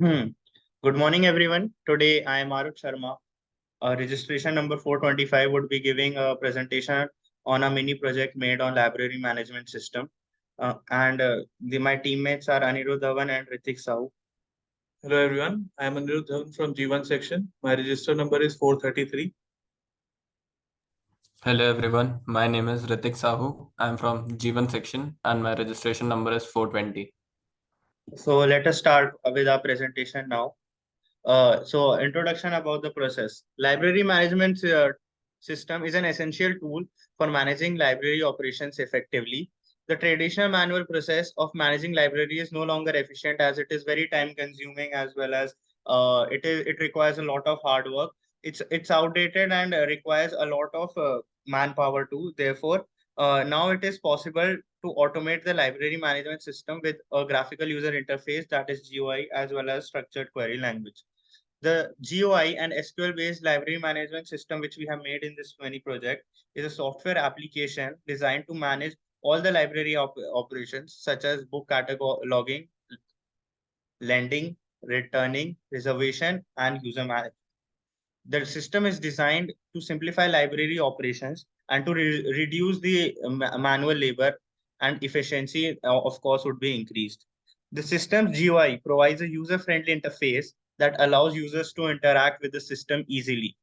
Hmm. Good morning, everyone. Today I am MARUTH Sharma. Registration number 425 would be giving a presentation on a mini project made on library management system. My teammates are ANIRUDH and RITIK SAHU. Hello everyone, I am ANIRUDH from G1 section. My register number is 433. Hello everyone, my name is RITIK SAHU. I am from G1 section and my registration number is 420. So let us start with our presentation now. Introduction about the process. Library management system is an essential tool for managing library operations effectively. The traditional manual process of managing library is no longer efficient as it is very time consuming as well as it requires a lot of hard work. It's outdated and requires a lot of manpower too. Therefore, now it is possible to automate the library management system with a graphical user interface, that is GUI, as well as structured query language. The GUI and SQL-based library management system, which we have made in this mini project, is a software application designed to manage all the library operations, such as book cataloging, lending, returning, reservation, and user management. The system is designed to simplify library operations and to reduce the manual labor, and efficiency, of course, would be increased. The system's GUI provides a user-friendly interface that allows users to interact with the system easily.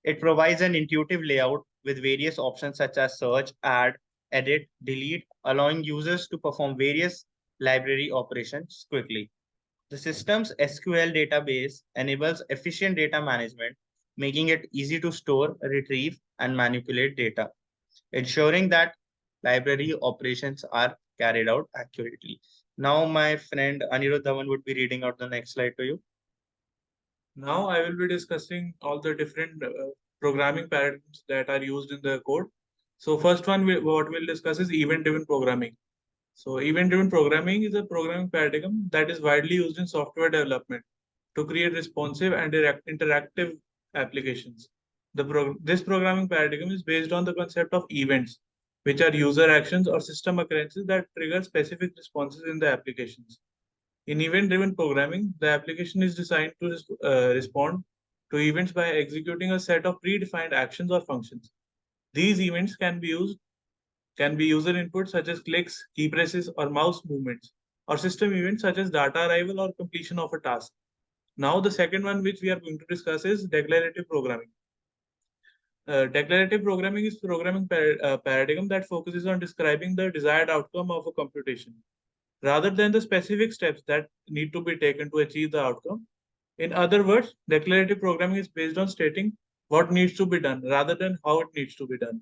It provides an intuitive layout with various options such as search, add, edit, delete, allowing users to perform various library operations quickly. The system's SQL database enables efficient data management, making it easy to store, retrieve, and manipulate data, ensuring that library operations are carried out accurately. Now, my friend Anirudh would be reading out the next slide to you. Now I will be discussing all the different programming paradigms that are used in the code. So first one, what we'll discuss is event-driven programming. So event-driven programming is a programming paradigm that is widely used in software development to create responsive and interactive applications. This programming paradigm is based on the concept of events, which are user actions or system occurrences that trigger specific responses in the applications. In event-driven programming, the application is designed to respond to events by executing a set of predefined actions or functions. These events can be user inputs such as clicks, key presses, or mouse movements, or system events such as data arrival or completion of a task. Now, the second one which we are going to discuss is declarative programming. Declarative programming is programming paradigm that focuses on describing the desired outcome of a computation, rather than the specific steps that need to be taken to achieve the outcome. In other words, declarative programming is based on stating what needs to be done rather than how it needs to be done.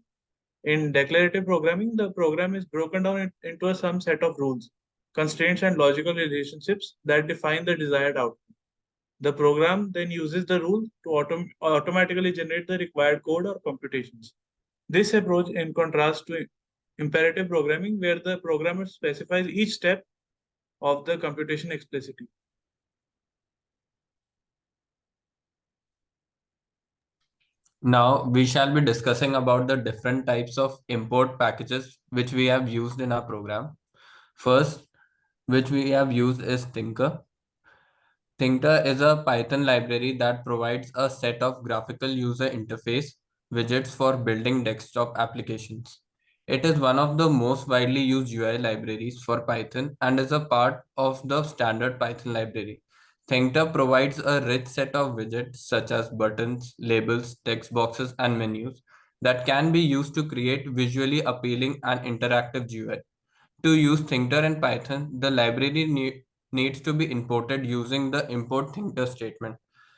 In declarative programming, the program is broken down into some set of rules, constraints, and logical relationships that define the desired outcome. The program then uses the rule to automatically generate the required code or computations. This approach, in contrast to imperative programming, where the programmer specifies each step of the computation explicitly. Now we shall be discussing about the different types of import packages which we have used in our program. First, which we have used is Thinker. Thinker is a Python library that provides a set of graphical user interface widgets for building desktop applications. It is one of the most widely used UI libraries for Python and is a part of the standard Python library. Thinker provides a rich set of widgets such as buttons, labels, text boxes, and menus that can be used to create visually appealing and interactive GUI. To use Thinker in Python, the library needs to be imported using the import Thinker statement.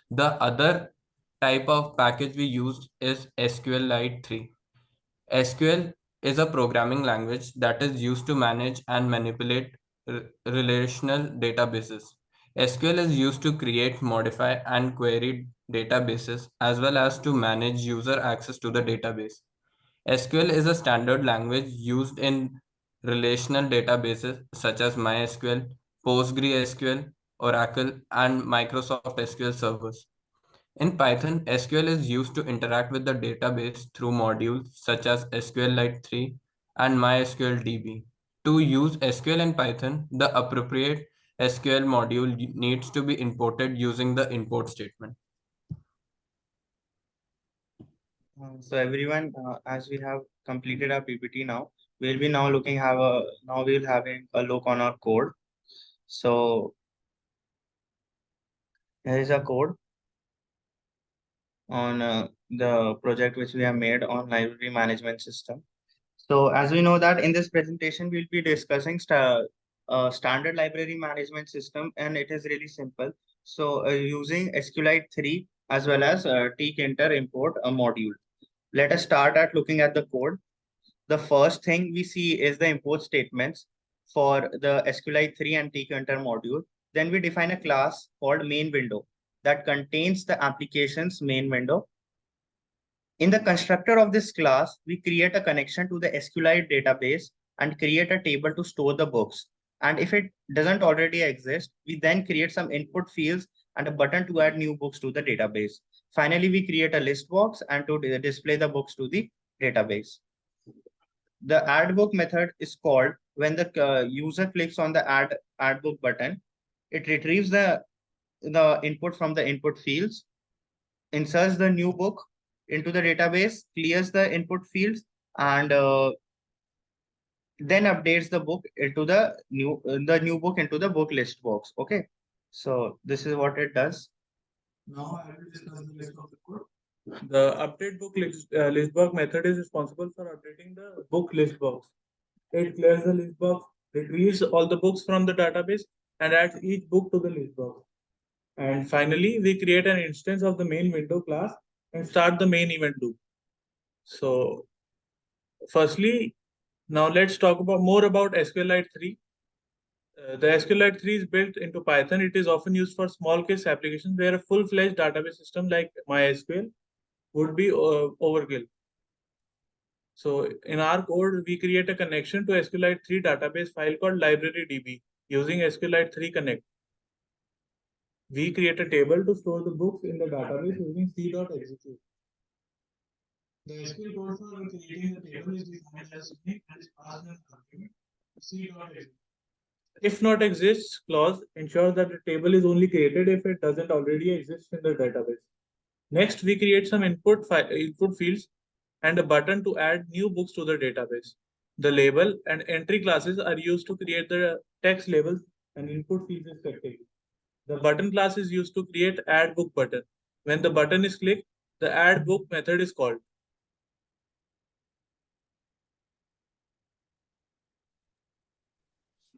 The other type of package we use is SQLite 3. SQL is a programming language that is used to manage and manipulate relational databases. SQL is used to create, modify, and query databases as well as to manage user access to the database. SQL is a standard language used in relational databases such as MySQL, PostgreSQL, Oracle, and Microsoft SQL servers. In Python, SQL is used to interact with the database through modules such as SQLite 3 and MySQL DB. To use SQL in Python, the appropriate SQL module needs to be imported using the import statement. So everyone, as we have completed our PPT now, we'll be now looking have a now we'll having a look on our code. So here is a code on the project which we have made on library management system. So as we know that in this presentation, we'll be discussing standard library management system, and it is really simple. So using SQLite 3 as well as tkinter import a module. Let us start at looking at the code. The first thing we see is the import statements for the SQLite 3 and tkinter module. Then we define a class called main window that contains the application's main window. In the constructor of this class, we create a connection to the SQLite database and create a table to store the books. And if it doesn't already exist, we then create some input fields and a button to add new books to the database. Finally, we create a list box and to display the books to the database. The add book method is called when the user clicks on the add book button. It retrieves the input from the input fields, inserts the new book into the database, clears the input fields, and then updates the book into the new book into the book list box. Okay, so this is what it does. Now I will discuss the rest of the code. The update book list box method is responsible for updating the book list box. It clears the list box, retrieves all the books from the database, and adds each book to the list box. And finally, we create an instance of the main window class and start the main event loop. So, firstly, now let's talk about more about SQLite 3. The SQLite 3 is built into Python. It is often used for small case applications where a full-fledged database system like MySQL would be overkill. So in our code, we create a connection to SQLite 3 database file called library.db using SQLite 3 Connect. We create a table to store the books in the database using c.execute. The SQL code for creating the table is defined as unique and is passed an argument c.execute. If not exists clause ensures that the table is only created if it doesn't already exist in the database. Next, we create some input fields and a button to add new books to the database. The label and entry classes are used to create the text labels and input fields respectively. The button class is used to create add book button. When the button is clicked, the add book method is called.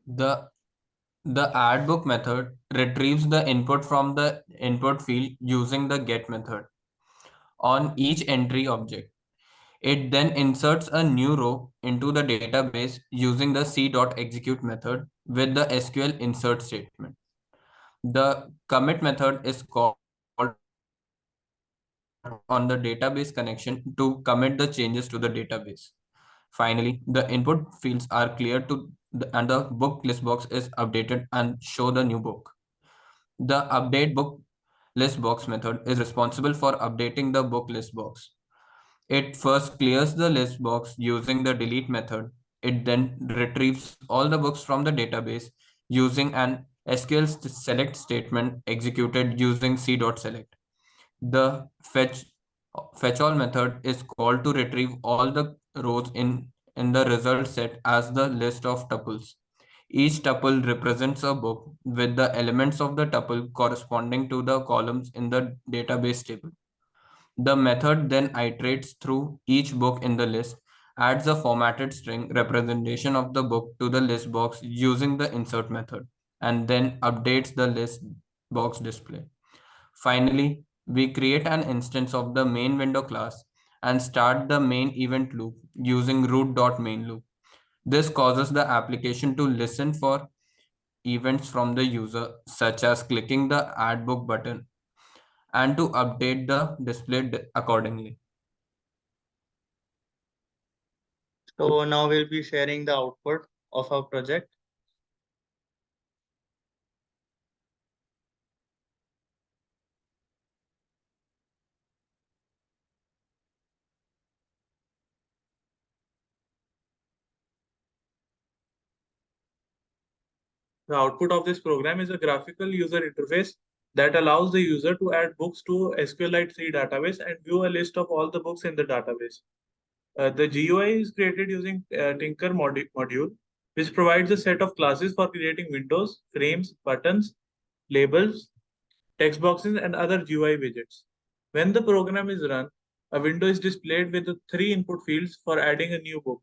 The add book method retrieves the input from the input field using the get method on each entry object. It then inserts a new row into the database using the c.execute method with the SQL insert statement. The commit method is called on the database connection to commit the changes to the database. Finally, the input fields are cleared and the book list box is updated and show the new book. The update book list box method is responsible for updating the book list box. It first clears the list box using the delete method. It then retrieves all the books from the database using an SQL select statement executed using c.select. The fetch all method is called to retrieve all the rows in the result set as the list of tuples. Each tuple represents a book with the elements of the tuple corresponding to the columns in the database table. The method then iterates through each book in the list, adds a formatted string representation of the book to the list box using the insert method, and then updates the list box display. Finally, we create an instance of the main window class and start the main event loop using root.main loop. This causes the application to listen for events from the user, such as clicking the add book button, and to update the display accordingly. So now we'll be sharing the output of our project. The output of this program is a graphical user interface that allows the user to add books to SQLite 3 database and view a list of all the books in the database. The GUI is created using Tinker module, which provides a set of classes for creating windows, frames, buttons, labels, text boxes, and other GUI widgets. When the program is run, a window is displayed with the 3 input fields for adding a new book.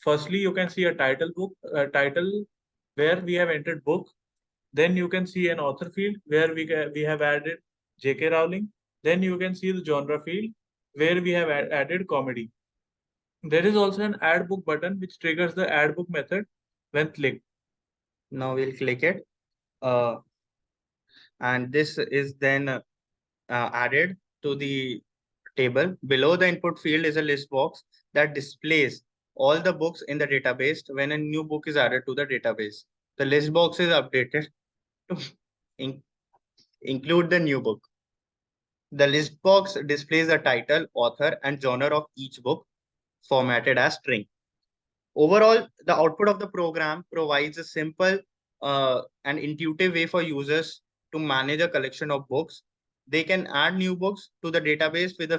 Firstly, you can see a title where we have entered book. Then you can see an author field where we have added J.K. Rowling. Then you can see the genre field where we have added comedy. There is also an add book button which triggers the add book method when clicked. Now we'll click it. And this is then added to the table. Below the input field is a list box that displays all the books in the database when a new book is added to the database. The list box is updated to include the new book. The list box displays the title, author, and genre of each book formatted as string. Overall, the output of the program provides a simple and intuitive way for users to manage a collection of books. They can add new books to the database with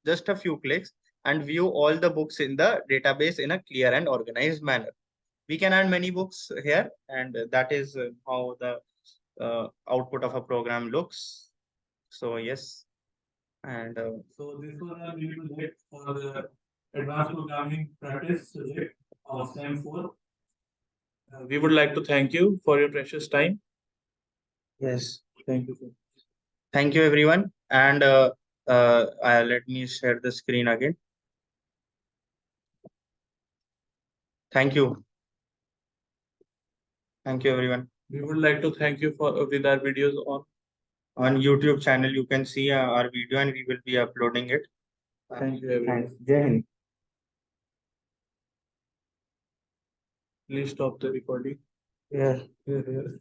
just a few clicks and view all the books in the database in a clear and organized manner. We can add many books here, and that is how the output of a program looks. So yes, and So this was our new project for the advanced programming practice subject of STEM 4. We would like to thank you for your precious time. yes, Thank you, sir. thank you everyone. And let me share the screen again. Thank you. Thank you everyone. We would like to thank you for with our videos On YouTube channel, you can see our video and we will be uploading it. Thank you everyone. Thanks. Jai Hind. Please stop the recording. Yeah. Here, here.